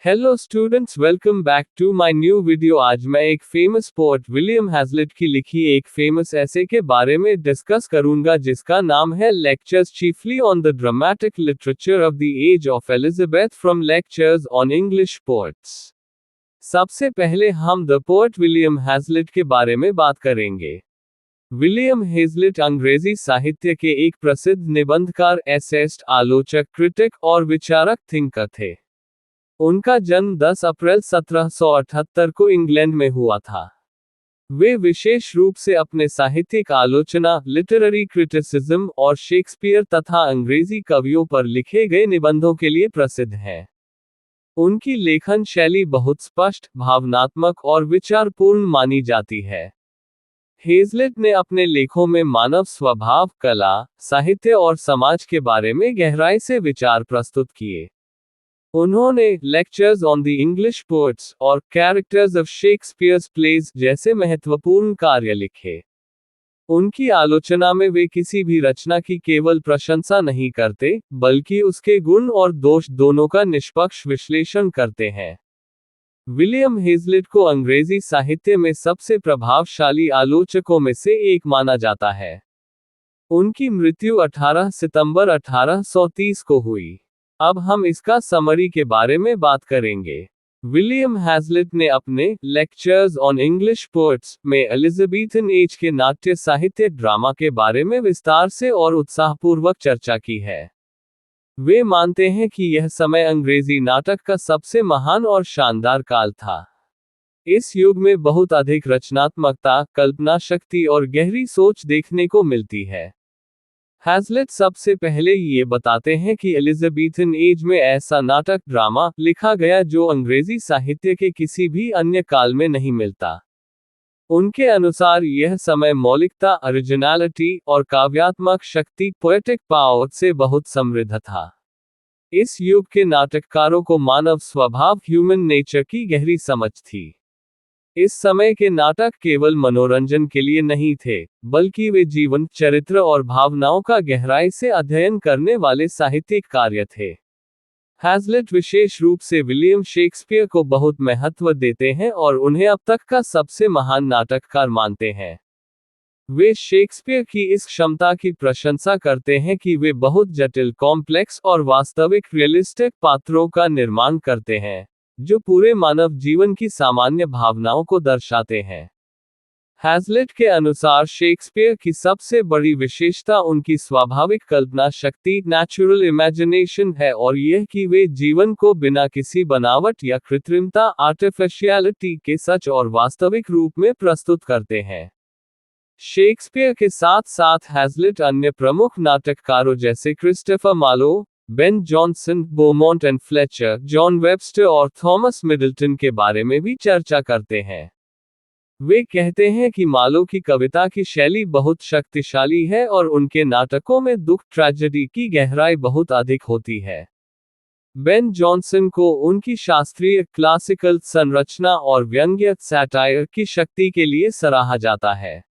Hello students, welcome back to my new video. आज मैं एक फेमस पोएट विलियम हैजलिट की लिखी एक फेमस ऐसे के बारे में डिस्कस करूंगा जिसका नाम है lectures chiefly on the dramatic literature of the age of Elizabeth from lectures on English poets. सबसे पहले हम द पोएट विलियम हैजलिट के बारे में बात करेंगे। विलियम हैजलिट अंग्रेजी साहित्य के एक प्रसिद्ध निबंधकार, एसेइस्ट, आलोचक, क्रिटिक और विचारक थिंकर थे। उनका जन्म 10 अप्रैल 1778 को इंग्लैंड में हुआ था। वे विशेष रूप से अपने साहित्यिक आलोचना, लिटरेरी क्रिटिसिज्म और शेक्सपियर तथा अंग्रेजी कवियों पर लिखे गए निबंधों के लिए प्रसिद्ध हैं। उनकी लेखन शैली बहुत स्पष्ट, भावनात्मक और विचारपूर्ण मानी जाती है। हैजलिट ने अपने लेखों में मानव स्वभाव, कला, साहित्य और समाज के बारे में गहराई से विचार प्रस्तुत किए। उन्होंने lectures on the English poets और कैरेक्टर्स ऑफ शेक्सपियर्स प्लेज जैसे महत्वपूर्ण कार्य लिखे। उनकी आलोचना में वे किसी भी रचना की केवल प्रशंसा नहीं करते, बल्कि उसके गुण और दोष दोनों का निष्पक्ष विश्लेषण करते हैं। विलियम हैजलिट को अंग्रेजी साहित्य में सबसे प्रभावशाली आलोचकों में से एक माना जाता है। उनकी मृत्यु 18 सितंबर 1830 को हुई। अब हम इसका समरी के बारे में बात करेंगे। विलियम हैजलिट ने अपने लेक्चर्स ऑन इंग्लिश पोएट्स में एलिजाबेथन एज के नाट्य साहित्य ड्रामा के बारे में विस्तार से और उत्साहपूर्वक चर्चा की है। वे मानते हैं कि यह समय अंग्रेजी नाटक का सबसे महान और शानदार काल था। इस युग में बहुत अधिक रचनात्मकता, कल्पना शक्ति और गहरी सोच देखने को मिलती है। हैजलिट सबसे पहले ये बताते हैं कि एलिजाबेथन एज में ऐसा नाटक ड्रामा लिखा गया जो अंग्रेजी साहित्य के किसी भी अन्य काल में नहीं मिलता। उनके अनुसार यह समय मौलिकता, ओरिजिनलिटी और काव्यात्मक शक्ति, पोएटिक पावर से बहुत समृद्ध था। इस युग के नाटककारों को मानव स्वभाव, ह्यूमन नेचर की गहरी समझ थी। इस समय के नाटक केवल मनोरंजन के लिए नहीं थे, बल्कि वे जीवन, चरित्र और भावनाओं का गहराई से अध्ययन करने वाले साहित्यिक कार्य थे। हैजलिट विशेष रूप से विलियम शेक्सपियर को बहुत महत्व देते हैं और उन्हें अब तक का सबसे महान नाटककार मानते हैं। वे शेक्सपियर की इस क्षमता की प्रशंसा करते हैं कि वे बहुत जटिल, कॉम्प्लेक्स और वास्तविक रियलिस्टिक पात्रों का निर्माण करते हैं, जो पूरे मानव जीवन की सामान्य भावनाओं को दर्शाते हैं। हैजलिट के अनुसार शेक्सपियर की सबसे बड़ी विशेषता उनकी स्वाभाविक कल्पना शक्ति, नेचुरल इमेजिनेशन है, और यह कि वे जीवन को बिना किसी बनावट या कृत्रिमता, आर्टिफिशियलिटी के सच और वास्तविक रूप में प्रस्तुत करते हैं। शेक्सपियर के साथ साथ हैजलिट अन्य प्रमुख नाटककारों जैसे Christopher Marlowe, Ben Jonson, beaumont and Fletcher, John Webster और थॉमस मिडल्टन के बारे में भी चर्चा करते हैं। वे कहते हैं कि मार्लो की कविता की शैली बहुत शक्तिशाली है और उनके नाटकों में दुख, ट्रेजेडी की गहराई बहुत अधिक होती है। बेन जॉनसन को उनकी शास्त्रीय, क्लासिकल संरचना और व्यंग्य, सैटायर की शक्ति के लिए सराहा जाता है।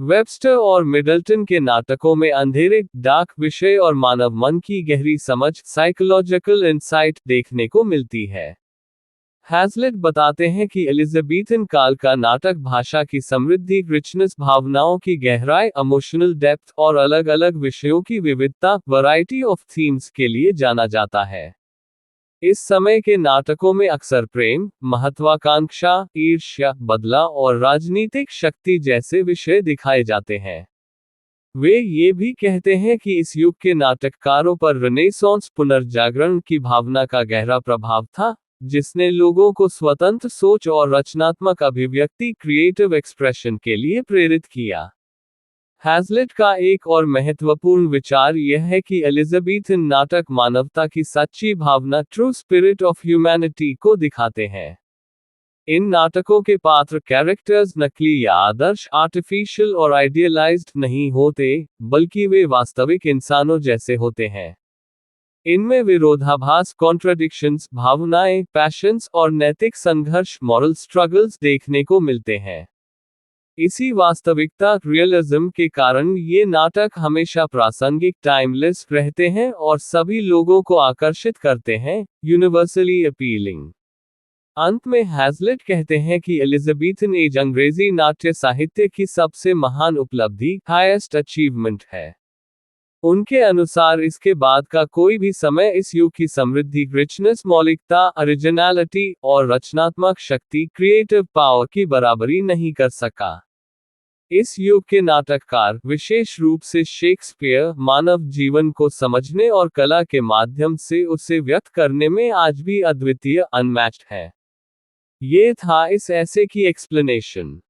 वेबस्टर और मिडल्टन के नाटकों में अंधेरे, डार्क विषय और मानव मन की गहरी समझ, साइकोलॉजिकल इंसाइट देखने को मिलती है। हैजलिट बताते हैं कि एलिजाबेथन काल का नाटक भाषा की समृद्धि, रिचनेस, भावनाओं की गहराई, इमोशनल डेप्थ और अलग-अलग विषयों की विविधता, वैरायटी ऑफ थीम्स के लिए जाना जाता है। इस समय के नाटकों में अक्सर प्रेम, महत्वाकांक्षा, ईर्ष्या, बदला और राजनीतिक शक्ति जैसे विषय दिखाए जाते हैं। वे ये भी कहते हैं कि इस युग के नाटककारों पर रेनेसांस, पुनर्जागरण की भावना का गहरा प्रभाव था, जिसने लोगों को स्वतंत्र सोच और रचनात्मक अभिव्यक्ति, क्रिएटिव एक्सप्रेशन के लिए प्रेरित किया। हैजलिट का एक और महत्वपूर्ण विचार यह है कि एलिजाबेथन नाटक मानवता की सच्ची भावना, ट्रू स्पिरिट ऑफ ह्यूमैनिटी को दिखाते हैं। इन नाटकों के पात्र, कैरेक्टर्स नकली या आदर्श, आर्टिफिशियल और आइडियलाइज्ड नहीं होते, बल्कि वे वास्तविक इंसानों जैसे होते हैं। इनमें विरोधाभास, कॉन्ट्रडिक्शंस, भावनाएं, पैशंस और नैतिक संघर्ष, मॉरल स्ट्रगल्स देखने को मिलते हैं। इसी वास्तविकता रियलिज्म के कारण ये नाटक हमेशा प्रासंगिक टाइमलेस रहते हैं और सभी लोगों को आकर्षित करते हैं, यूनिवर्सली अपीलिंग। अंत में हैजलिट कहते हैं कि एलिजाबेथन एज अंग्रेजी नाट्य साहित्य की सबसे महान उपलब्धि, हाईएस्ट अचीवमेंट है। उनके अनुसार इसके बाद का कोई भी समय इस युग की समृद्धि, रिचनेस, मौलिकता, ओरिजिनलिटी और रचनात्मक शक्ति, क्रिएटिव पावर की बराबरी नहीं कर सका। इस युग के नाटककार, विशेष रूप से शेक्सपियर, मानव जीवन को समझने और कला के माध्यम से उसे व्यक्त करने में आज भी अद्वितीय, अनमैच्ड है। ये था इस ऐसे की एक्सप्लेनेशन।